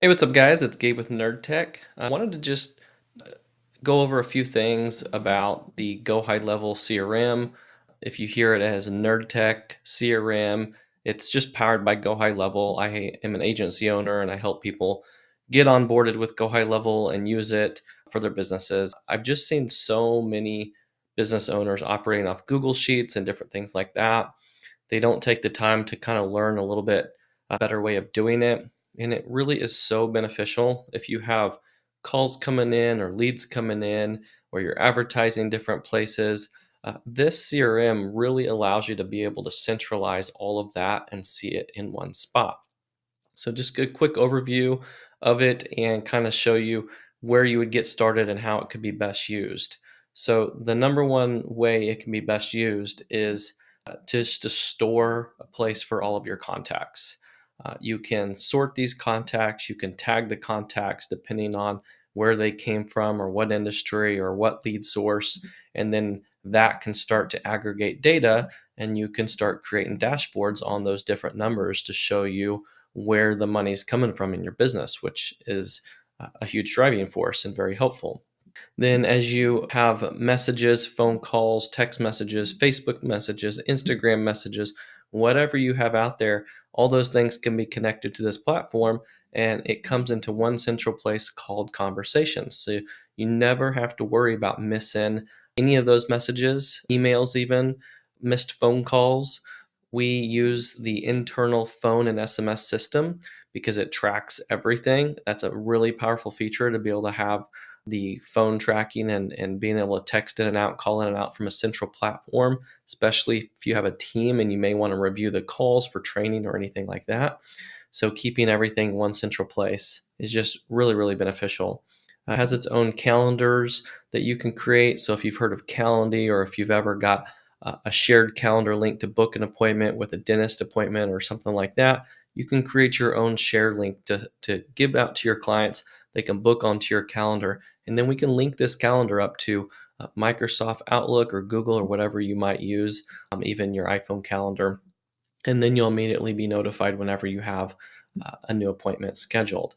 Hey, what's up, guys? It's Gabe with Nerd Tech. I wanted to just uh, go over a few things about the GoHighLevel CRM. If you hear it as Nerd Tech CRM, it's just powered by GoHighLevel. I am an agency owner and I help people get onboarded with GoHighLevel and use it for their businesses. I've just seen so many business owners operating off Google Sheets and different things like that. They don't take the time to kind of learn a little bit a better way of doing it. And it really is so beneficial if you have calls coming in or leads coming in, or you're advertising different places. This CRM really allows you to be able to centralize all of that and see it in one spot. So, just a quick overview of it and kind of show you where you would get started and how it could be best used. So, the number one way it can be best used is just to store a place for all of your contacts. You can sort these contacts, you can tag the contacts depending on where they came from or what industry or what lead source, and then that can start to aggregate data and you can start creating dashboards on those different numbers to show you where the money's coming from in your business, which is a huge driving force and very helpful. Then, as you have messages, phone calls, text messages, Facebook messages, Instagram messages, whatever you have out there, all those things can be connected to this platform and it comes into one central place called conversations. So you never have to worry about missing any of those messages, emails, even missed phone calls. We use the internal phone and SMS system because it tracks everything. That's a really powerful feature to be able to have the phone tracking and being able to text in and out, call in and out from a central platform, especially if you have a team and you may want to review the calls for training or anything like that. So keeping everything one central place is just really, really beneficial. It has its own calendars that you can create. So if you've heard of Calendly or if you've ever got a shared calendar link to book an appointment with a dentist appointment or something like that, you can create your own shared link to give out to your clients. They can book onto your calendar, and then we can link this calendar up to Microsoft Outlook or Google or whatever you might use, even your iPhone calendar. And then you'll immediately be notified whenever you have a new appointment scheduled.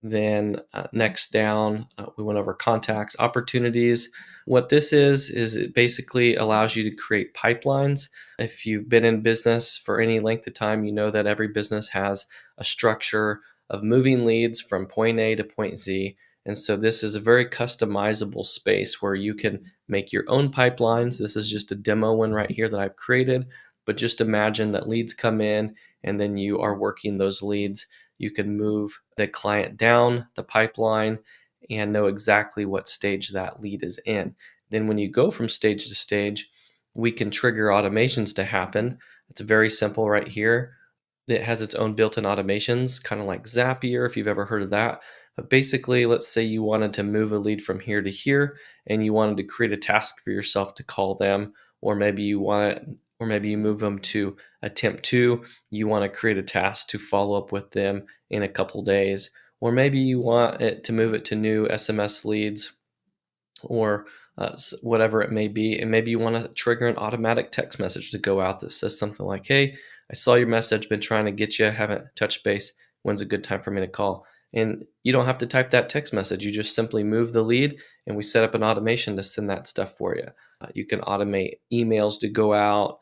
Then next down, we went over contacts, opportunities. What this is it basically allows you to create pipelines. If you've been in business for any length of time, you know that every business has a structure of moving leads from point A to point Z. And so this is a very customizable space where you can make your own pipelines. This is just a demo one right here that I've created, but just imagine that leads come in and then you are working those leads. You can move the client down the pipeline and know exactly what stage that lead is in. Then, when you go from stage to stage, we can trigger automations to happen. It's very simple right here. It has its own built in automations, kind of like Zapier, if you've ever heard of that. But basically, let's say you wanted to move a lead from here to here and you wanted to create a task for yourself to call them, or maybe you want it, or maybe you move them to attempt two, you want to create a task to follow up with them in a couple days, or maybe you want it to move it to new SMS leads or whatever it may be. And maybe you want to trigger an automatic text message to go out that says something like, "Hey, I saw your message, been trying to get you, haven't touched base. When's a good time for me to call?" And you don't have to type that text message. You just simply move the lead and we set up an automation to send that stuff for you. You can automate emails to go out,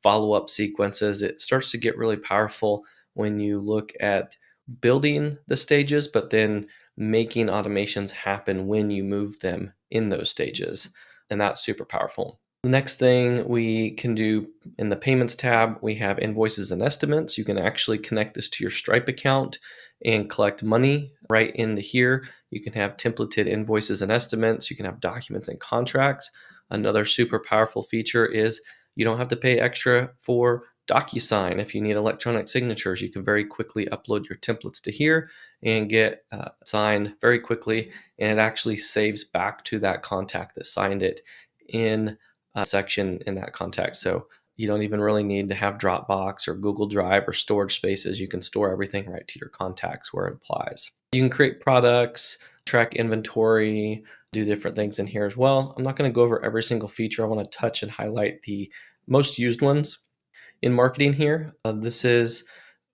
follow up sequences. It starts to get really powerful when you look at building the stages, but then making automations happen when you move them in those stages. And that's super powerful. The next thing we can do in the payments tab, we have invoices and estimates. You can actually connect this to your Stripe account and collect money right into here. You can have templated invoices and estimates. You can have documents and contracts. Another super powerful feature is you don't have to pay extra for DocuSign. If you need electronic signatures, you can very quickly upload your templates to here and get signed very quickly. And it actually saves back to that contact that signed it in a section in that contact. So you don't even really need to have Dropbox or Google Drive or storage spaces. You can store everything right to your contacts where it applies. You can create products, track inventory, do different things in here as well. I'm not going to go over every single feature. I want to touch and highlight the most used ones in marketing here. This is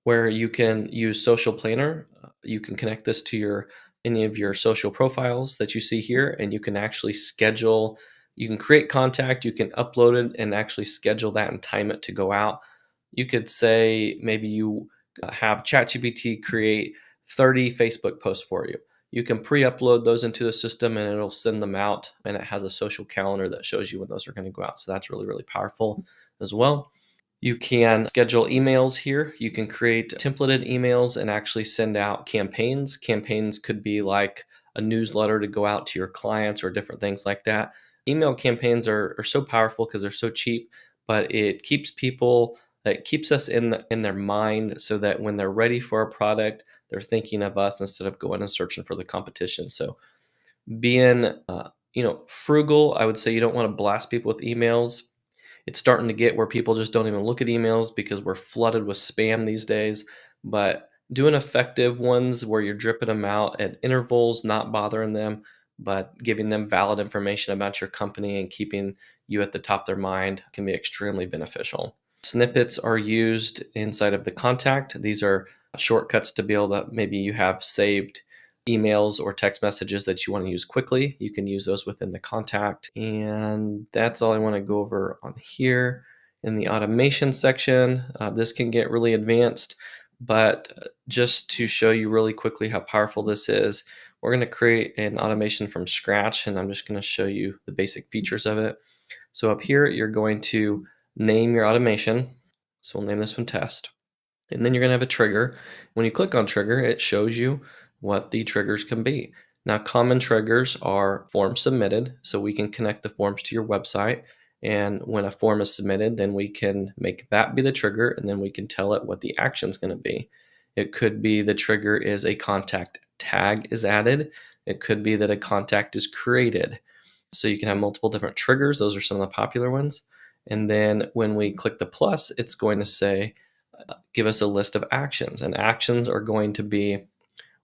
where you can use Social Planner. You can connect this to any of your social profiles that you see here, and you can actually schedule. You can create contact, you can upload it, and actually schedule that and time it to go out. You could say maybe you have ChatGPT create 30 Facebook posts for you. You can pre-upload those into the system and it'll send them out, and it has a social calendar that shows you when those are going to go out. So that's really, really powerful as well. You can schedule emails here. You can create templated emails and actually send out campaigns. Campaigns could be like a newsletter to go out to your clients or different things like that. Email campaigns are so powerful because they're so cheap, but it keeps us in their mind so that when they're ready for a product, they're thinking of us instead of going and searching for the competition. So being frugal, I would say you don't want to blast people with emails. It's starting to get where people just don't even look at emails because we're flooded with spam these days. But doing effective ones where you're dripping them out at intervals, not bothering them, but giving them valid information about your company and keeping you at the top of their mind can be extremely beneficial. Snippets are used inside of the contact. These are shortcuts to be able to, maybe you have saved emails or text messages that you want to use quickly. You can use those within the contact. And that's all I want to go over on here. In the automation section, this can get really advanced, but just to show you really quickly how powerful this is, we're going to create an automation from scratch, and I'm just going to show you the basic features of it. So up here, you're going to name your automation. So we'll name this one test. And then you're going to have a trigger. When you click on trigger, it shows you what the triggers can be. Now, common triggers are forms submitted, so we can connect the forms to your website. And when a form is submitted, then we can make that be the trigger, and then we can tell it what the action is going to be. It could be the trigger is a contact tag is added. It could be that a contact is created. So you can have multiple different triggers. Those are some of the popular ones. And then when we click the plus, it's going to say, give us a list of actions. And actions are going to be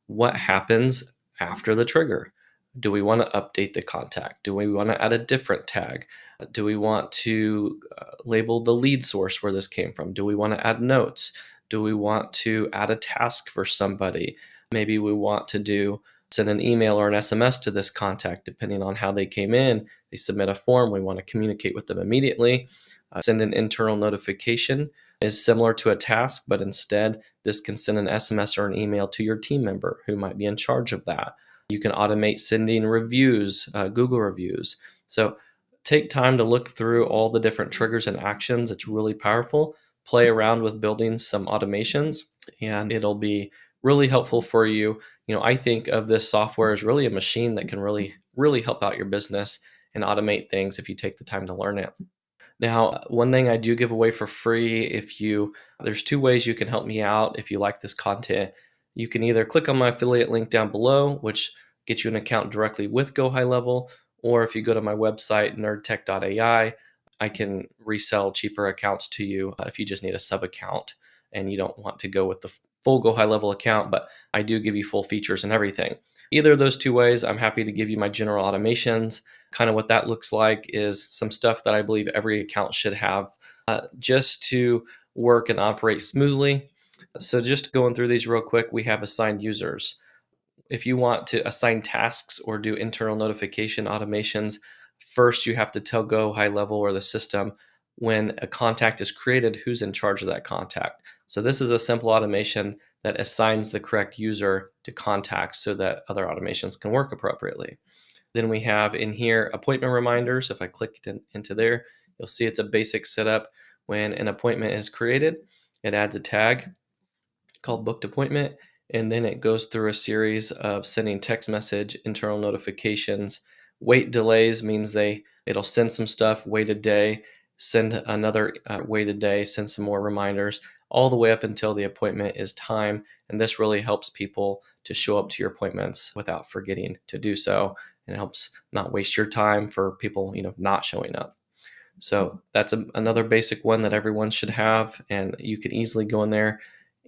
what happens after the trigger. Do we want to update the contact? Do we want to add a different tag? Do we want to label the lead source where this came from? Do we want to add notes? Do we want to add a task for somebody? Maybe we want to send an email or an SMS to this contact, depending on how they came in. They submit a form. We want to communicate with them immediately. Send an internal notification is similar to a task, but instead this can send an SMS or an email to your team member who might be in charge of that. You can automate sending reviews, Google reviews. So take time to look through all the different triggers and actions. It's really powerful. Play around with building some automations, and it'll be really helpful for you. I think of this software as really a machine that can really, really help out your business and automate things if you take the time to learn it. Now, one thing I do give away for free, there's two ways you can help me out if you like this content. You can either click on my affiliate link down below, which gets you an account directly with GoHighLevel, or if you go to my website, nerdtech.ai, I can resell cheaper accounts to you if you just need a sub account and you don't want to go with the full GoHighLevel account, but I do give you full features and everything. Either of those two ways, I'm happy to give you my general automations. Kind of what that looks like is some stuff that I believe every account should have just to work and operate smoothly. So just going through these real quick, we have assigned users. If you want to assign tasks or do internal notification automations, first you have to tell GoHighLevel or the system when a contact is created, who's in charge of that contact. So this is a simple automation that assigns the correct user to contacts so that other automations can work appropriately. Then we have in here appointment reminders. If I click into there, you'll see it's a basic setup. When an appointment is created, it adds a tag called booked appointment, and then it goes through a series of sending text message, internal notifications. Wait delays means it'll send some stuff, wait a day, send another wait a day, send some more reminders, all the way up until the appointment is time. And this really helps people to show up to your appointments without forgetting to do so. And it helps not waste your time for people, not showing up. So that's another basic one that everyone should have, and you can easily go in there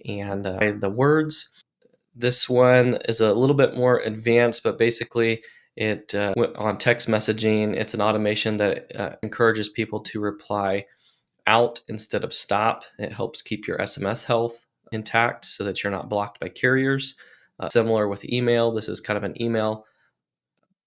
and the words. This one is a little bit more advanced, but basically it on text messaging, it's an automation that encourages people to reply out instead of stop. It helps keep your SMS health intact so that you're not blocked by carriers. Similar with email, this is kind of an email.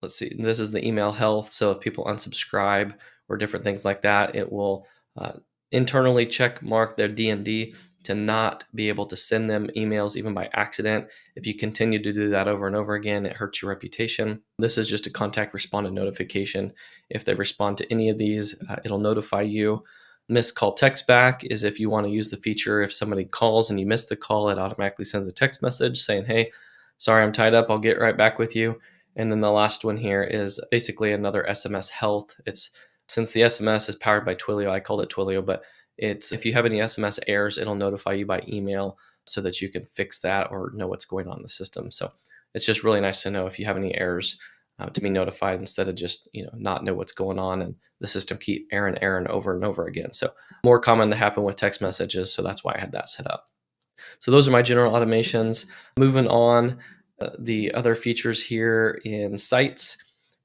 Let's see, this is the email health. So if people unsubscribe or different things like that, it will uh, internally check mark their D&D to not be able to send them emails even by accident. If you continue to do that over and over again, it hurts your reputation. This is just a contact responded notification. If they respond to any of these, it'll notify you. Missed call text back is if you want to use the feature, if somebody calls and you miss the call, it automatically sends a text message saying, hey, sorry, I'm tied up. I'll get right back with you. And then the last one here is basically another SMS health. It's since the SMS is powered by Twilio, I called it Twilio, but it's if you have any SMS errors, it'll notify you by email so that you can fix that or know what's going on in the system. So it's just really nice to know if you have any errors to be notified instead of just not know what's going on and the system keep error over and over again. So more common to happen with text messages. So that's why I had that set up. So those are my general automations. Moving on, the other features here in sites,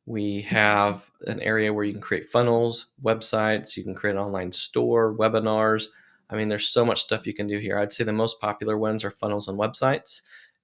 we have an area where you can create funnels, websites, you can create an online store, webinars. I mean, there's so much stuff you can do here. I'd say the most popular ones are funnels and websites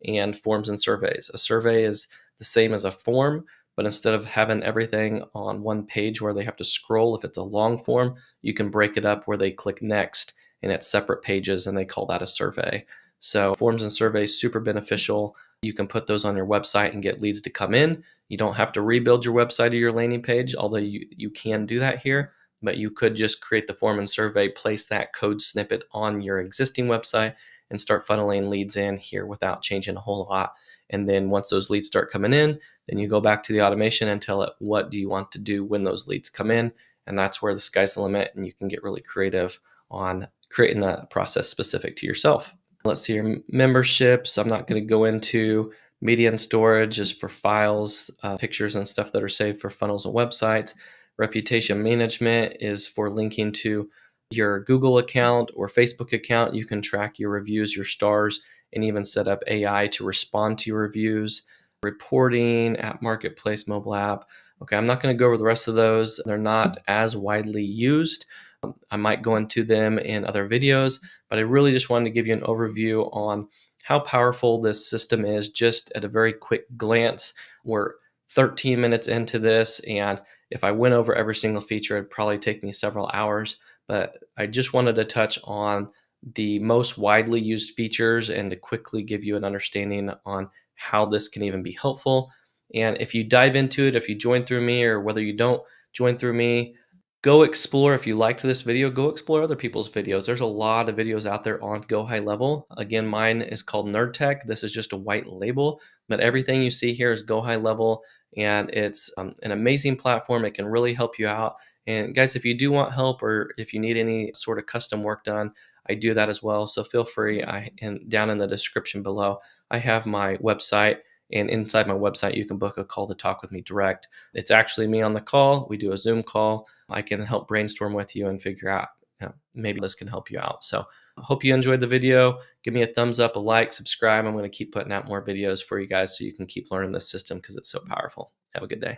and forms and surveys. A survey is the same as a form, but instead of having everything on one page where they have to scroll, if it's a long form, you can break it up where they click next and it's separate pages, and they call that a survey. So forms and surveys, super beneficial. You can put those on your website and get leads to come in. You don't have to rebuild your website or your landing page, although you can do that here, but you could just create the form and survey, place that code snippet on your existing website and start funneling leads in here without changing a whole lot. And then once those leads start coming in, then you go back to the automation and tell it what do you want to do when those leads come in. And that's where the sky's the limit, and you can get really creative on creating a process specific to yourself. Let's see here, memberships. I'm not going to go into media and storage is for files, pictures and stuff that are saved for funnels and websites. Reputation management is for linking to your Google account or Facebook account. You can track your reviews, your stars, and even set up AI to respond to your reviews. Reporting, app marketplace, mobile app. Okay, I'm not going to go over the rest of those. They're not as widely used. I might go into them in other videos, but I really just wanted to give you an overview on how powerful this system is just at a very quick glance. We're 13 minutes into this, and if I went over every single feature, it'd probably take me several hours, but I just wanted to touch on the most widely used features and to quickly give you an understanding on how this can even be helpful. And if you dive into it, if you join through me or whether you don't join through me, go explore. If you liked this video, go explore other people's videos. There's a lot of videos out there on GoHighLevel. Again, mine is called Nerd Tech. This is just a white label, but everything you see here is GoHighLevel, and it's an amazing platform. It can really help you out. And guys, if you do want help or if you need any sort of custom work done, I do that as well. So feel free. Down in the description below, I have my website. And inside my website, you can book a call to talk with me direct. It's actually me on the call. We do a Zoom call. I can help brainstorm with you and figure out maybe this can help you out. So I hope you enjoyed the video. Give me a thumbs up, a like, subscribe. I'm going to keep putting out more videos for you guys so you can keep learning this system because it's so powerful. Have a good day.